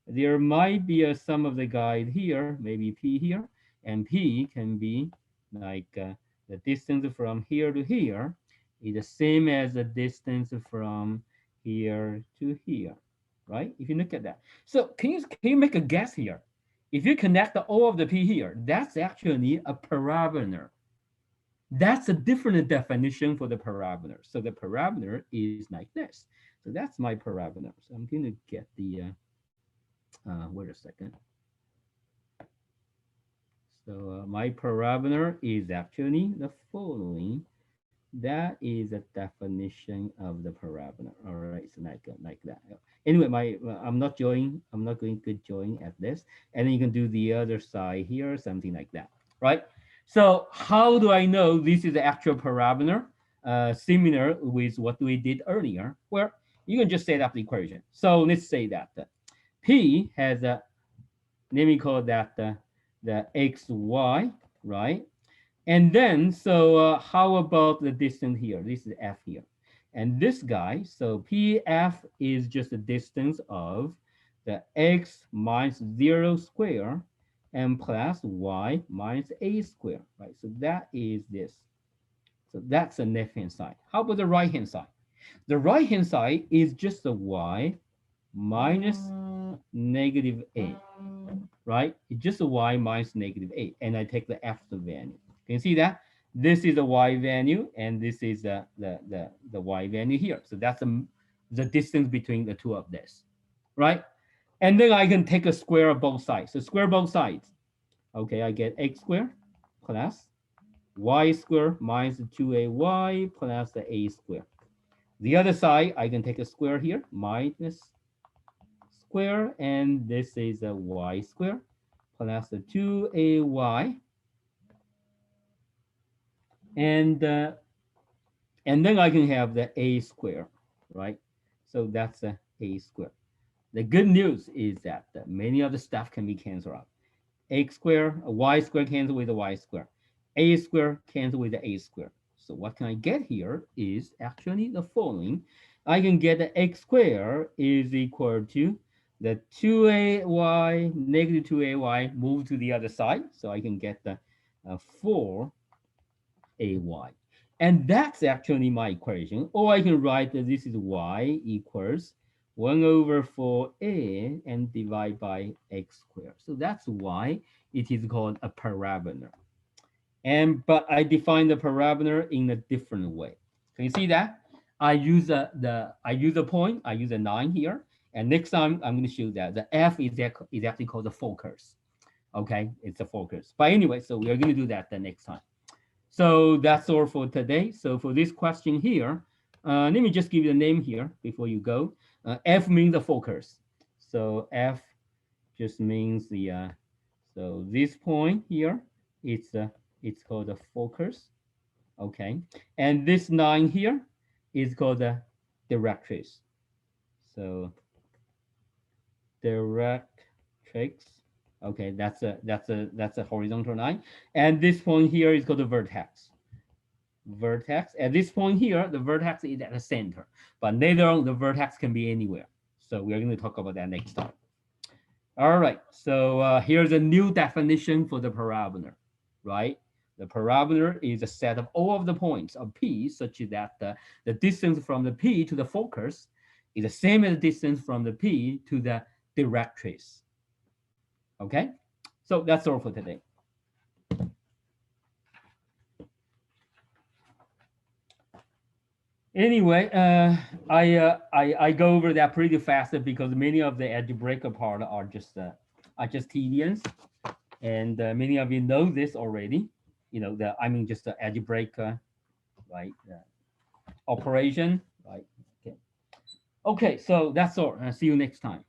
there might be a sum of the guide here, maybe P here, and P can be like the distance from here to here is the same as the distance from here to here, right? If you look at that. So can you make a guess here? If you connect all of the P here, that's actually a parabola. That's a different definition for the parameter. So the parameter is like this. So that's my parameter. So I'm going to get wait a second. So my parameter is actually the following. That is a definition of the parameter. All right, so like that. Anyway, I'm not going to join at this, and then you can do the other side here, something like that, right? So how do I know this is the actual parameter? Similar with what we did earlier, where you can just set up the equation. So let's say that P has a let me call that the xy, right? And then, so how about the distance here? This is F here. And this guy, so PF is just the distance of the x minus 0 square and plus y minus a square, right? So that is this. So that's the left-hand side. How about the right-hand side? The right-hand side is just the y minus negative a, right? It's just a y minus negative a, and I take the f value. Can you see that? This is the y value, and this is the y value here. So that's the distance between the two of this, right? And then I can take a square of both sides. So square both sides. Okay, I get x squared plus y squared minus 2ay plus the a squared. The other side, I can take a square here, minus square, and this is a y square plus the 2ay, and then I can have the a square, right? So that's a square. The good news is that many of the stuff can be canceled out. X square, a y square cancel with a y square. A square cancel with the a square. So what can I get here is actually the following. I can get the x square is equal to the 2ay, negative 2ay, move to the other side. So I can get the 4ay. And that's actually my equation. Or I can write that this is y equals 1 over 4a and divide by x squared. So that's why it is called a parabola. And but I define the parabola in a different way. Can you see that? I use a point, I use a 9 here. And next time I'm going to show that the f is actually called the focus. Okay, it's a focus. But anyway, so we are going to do that the next time. So that's all for today. So for this question here, let me just give you a name here before you go. F means the focus. So F just means the so this point here, it's called the focus. Okay, and this line here is called the directrix. So directrix. Okay, that's a horizontal line, and this point here is called the vertex. Vertex. At this point here, the vertex is at the center, but later on, the vertex can be anywhere. So we're going to talk about that next time. All right. So here's a new definition for the parabola, right? The parabola is a set of all of the points of P such that the distance from the P to the focus is the same as the distance from the P to the directrix. Okay? So that's all for today. Anyway, I go over that pretty fast because many of the algebraic part are just tedious, and many of you know this already. You know the I mean just the algebraic right operation right. Okay. Okay, so that's all. See you next time.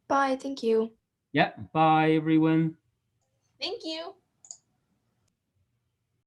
Bye. Thank you. Yeah. Bye everyone. Thank you.